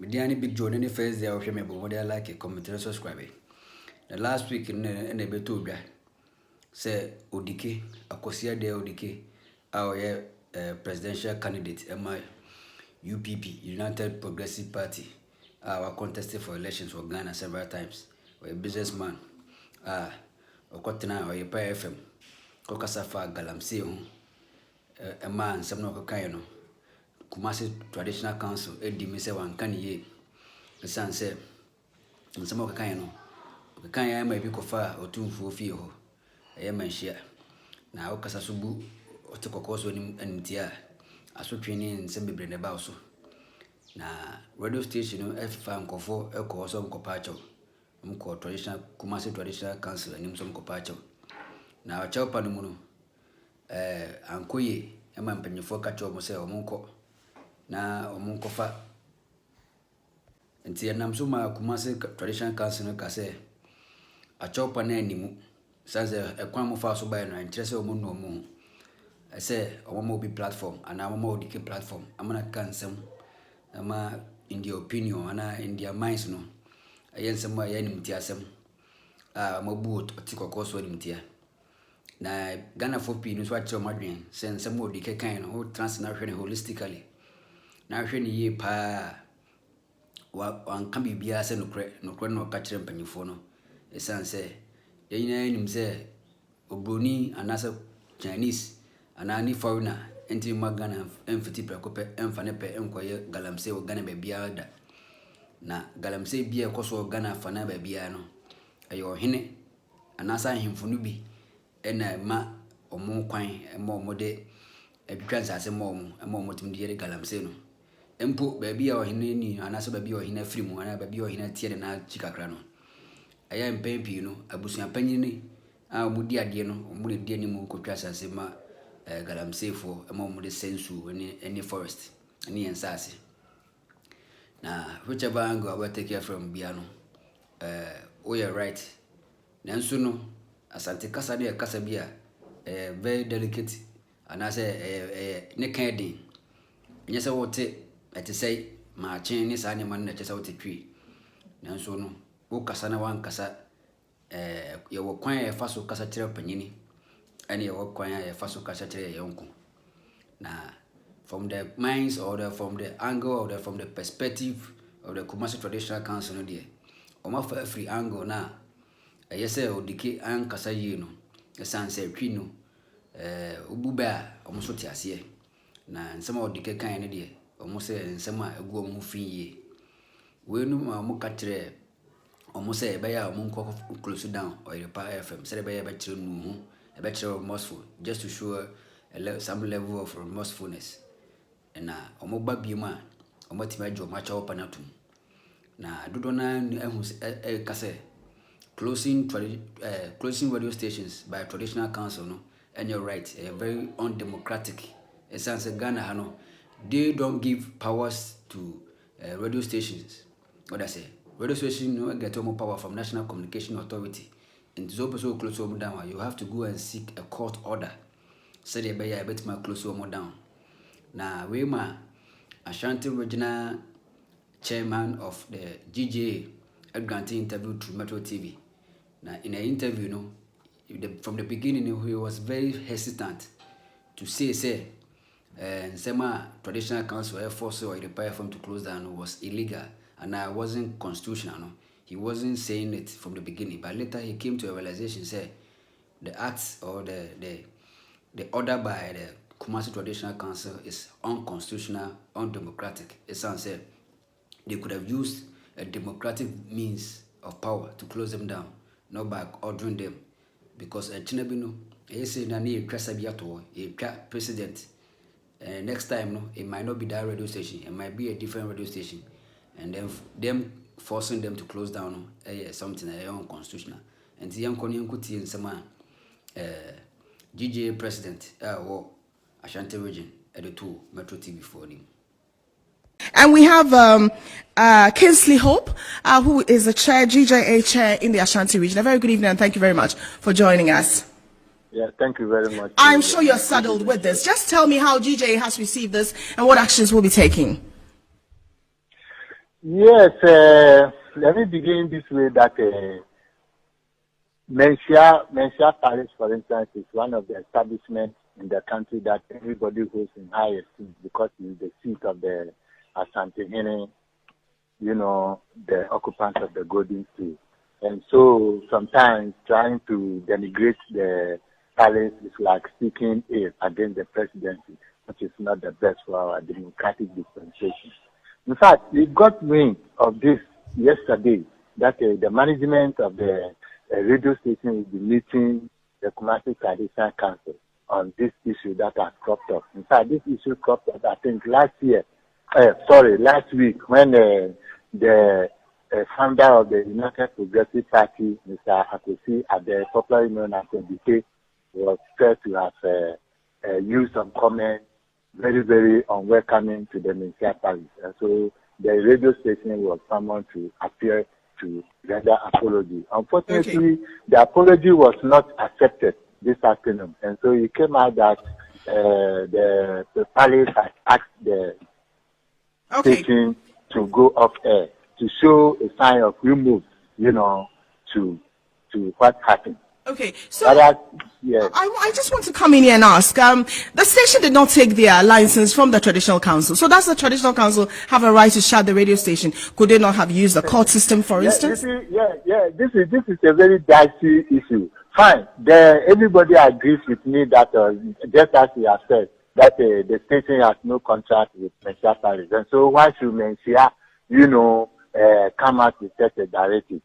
Mediani Big Joe any face there of him, but they like a comment and subscribe. The last week in the Betuga say Odike, Akosia de Odike, our presidential candidate, MI UPP, United Progressive Party, our contested for elections for Ghana several times, or a businessman, Okotina, Oyerepa FM, Kokasafa Galamsey, a man, some no Kokayano. Kumasi Traditional Council, Eddie Mese one can ye. The son said, and some of Kayano. The Kaya may be cofa or two for fear. A man share. Now Casasubu or took a course with him tia. As we training in Sembi Brenda Bauso. Now, radio station, F5 Cofo, Elco, some copacho. Traditional Kumasi Traditional Council and him some copacho. Now, Chopanamuno, Ankoye, a man penny for catch or Monco. Na omunkofa nti enam so ma Kumasi Traditional Council no kase achopa na animu sanze ekwan mo fa so ba no interest omu no mu ese omo bi platform ana omo Odike platform amana kansem ama in the opinion ana in their minds no ayensem ma yanim ti asem mabu otikoko so nim tia na Ghana for pi no so acho madwen sense mo Odike kan no transnational holistically na hwe ni ye pa wan kan bibia se nokre no ka kire mpanyifo no esanse yeyina nim se obroni anasa Chinese anani foreigner enti magana emfiti prekope emfane pe enkoye galamse o Ghana be bia da na galamse bia koso Ghana fana be bia no ayo hene anasa hemfo no bi ena ma omo kwan ema omo de edwatwa nsase ma omo tim de galamse no empo baby a ohine ni anaso baby ohine free mu ana baby ohine tie de na chikakra no aya mpempi no abusuan panyini a omudi ade no omudi de ni mu kotwa sase ma galamsefo ema omudi sensu any forest any ensase na whichever angle I will take care from biano we are right nanso no asante kasa de kasa bia very delicate anase ne kan din nyese wote ati say ma chen ni sa ni man na chesa wote twi nanso no wo kasa na wan kasa ye wo kwan ye faso kasa kire panyini ani ye wo kwan ye faso kasa kire ye yonko na from the minds or from the angle or from the perspective of the Kumasi Traditional Council no there o ma fa free angle na yese Odike an kasa yi no esanse twi no obuba o mo so ti ase na nsema Odike kan ne de omo se nsema egu omo fiye we no ma mo katre omo se be ya omo nko close down Oyerepa FM se be ya be kire nu hu e be kire remorseful just to show some level of remorsefulness na omo ba biema omo ti majo ma cha opa na tum na dodo na ehu kase closing radio stations by Traditional Council no and you're right very undemocratic. Essence Ghana hano they don't give powers to radio stations. What I say, radio station no get more power from National Communication Authority. And so close to down, you have to go and seek a court order. Say they be a bit more close to down. Now we ma Ashanti Regional Chairman of the GJA granting interview to Metro TV. Now in an interview, from the beginning he was very hesitant to say and Sema Traditional Council force or Oyerepa FM to close down was illegal and I wasn't constitutional. No? He wasn't saying it from the beginning, but later he came to a realization say the acts or the order by the Kumasi Traditional Council is unconstitutional, undemocratic. It sounds said they could have used a democratic means of power to close them down, not by ordering them, because Chinabino he said na ni Kwasabiato a president. Next time, no, it might not be that radio station. It might be a different radio station, and then them forcing them to close down something unconstitutional. And the young Korean Kuti and some GJA president or Ashanti region at the two Metro TV for him. And we have Kinsley Hope, who is the chair, GJA chair in the Ashanti region. A very good evening and thank you very much for joining us. Yeah, thank you very much. I'm sure you're saddled with this. Just tell me how GJA has received this and what actions we'll be taking. Yes, let me begin this way that Mensia Palace, for instance, is one of the establishments in the country that everybody holds in high esteem because it is the seat of the Asante Hene, the occupants of the Golden State. And so sometimes trying to denigrate the palace is like speaking ill against the presidency, which is not the best for our democratic dispensation. In fact, we got wind of this yesterday that the management of the radio station will be meeting the Kumasi Traditional Council on this issue that has cropped up. In fact, this issue cropped up, I think, last week, when the founder of the United Progressive Party, Mr. Akwesi, at the popularly known as Odike, was said to have used some comments very, very unwelcoming to the Mensia Palace. And so the radio station was summoned to appear to render apology. Unfortunately, the apology was not accepted this afternoon. And so it came out that the palace had asked the station to go off air to show a sign of remorse, to what happened. Okay, so I just want to come in here and ask, the station did not take their license from the traditional council. So does the traditional council have a right to shut the radio station? Could they not have used the court system, for instance? This is a very dicey issue. Fine, everybody agrees with me that, just as you have said, that the station has no contract with Mensia Palace. And so why should Mensia, come out with such a directive?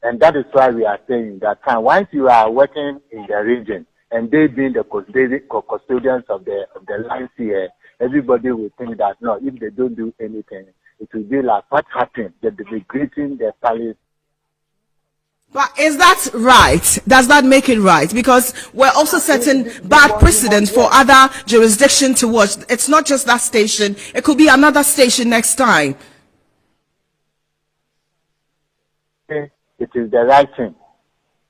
And that is why we are saying that once you are working in the region and they being the custodians of the lands here, everybody will think that no, if they don't do anything, it will be like what happened, they'll be greeting the palace. But is that right? Does that make it right? Because we're also setting bad precedent for other jurisdictions to watch. It's not just that station, it could be another station next time. It is the right thing.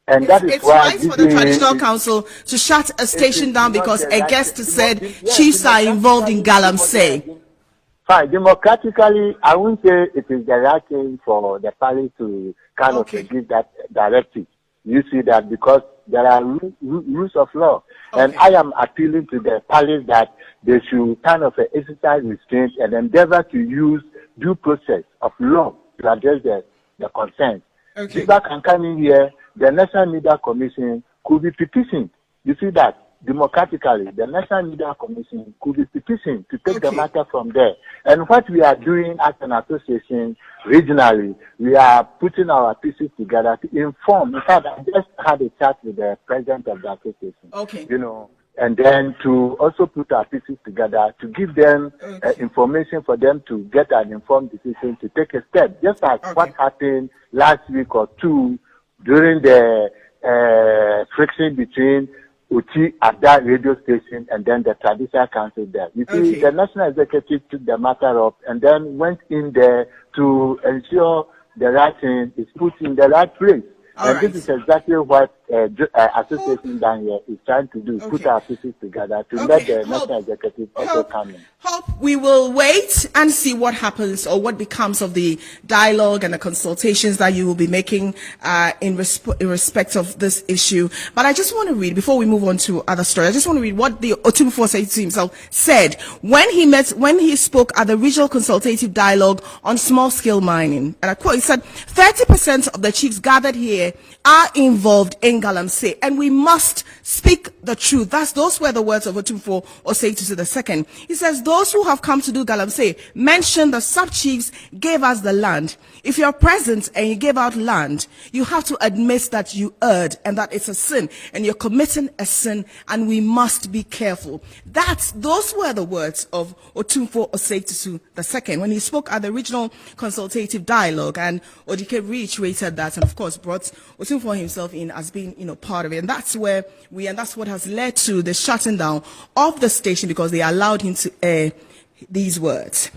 And that is it's why right for the traditional council to shut a station down because a guest said chiefs are involved in galamsey. Fine, democratically, I wouldn't say it is the right thing for the palace to kind of give that directive. You see that because there are rules of law. And I am appealing to the palace that they should kind of exercise restraint and endeavor to use due process of law to address the concerns. People can come in here, the National Media Commission could be petitioned. You see that democratically, the National Media Commission could be petitioned to take the matter from there. And what we are doing as an association regionally, we are putting our pieces together to inform. In fact, I just had a chat with the president of the association. And then to also put our pieces together to give them information for them to get an informed decision to take a step, just like what happened last week or two during the friction between Uchi at that radio station and then the traditional council there. You see, the national executive took the matter up and then went in there to ensure the right thing is put in the right place. This is exactly what association down here is trying to do, put our pieces together to let the national executive also come in. Hope we will wait and see what happens or what becomes of the dialogue and the consultations that you will be making in respect of this issue. But I just want to read, before we move on to other stories, I just want to read what the Otumfuo himself said when he spoke at the Regional Consultative Dialogue on Small-Scale Mining. And I quote, he said, 30% of the chiefs gathered here are involved in galamsey, and we must speak the truth. Those were the words of Otumfuo Osei the second. He says, those who have come to do galamsey mention the sub-chiefs gave us the land. If you're present and you gave out land, you have to admit that you erred and that it's a sin, and you're committing a sin, and we must be careful. Those were the words of Otumfuo Osei the second when he spoke at the Regional Consultative Dialogue, and Odike reiterated that, and of course brought Otumfuo himself in as being, part of it. And that's what has led to the shutting down of the station, because they allowed him to air these words.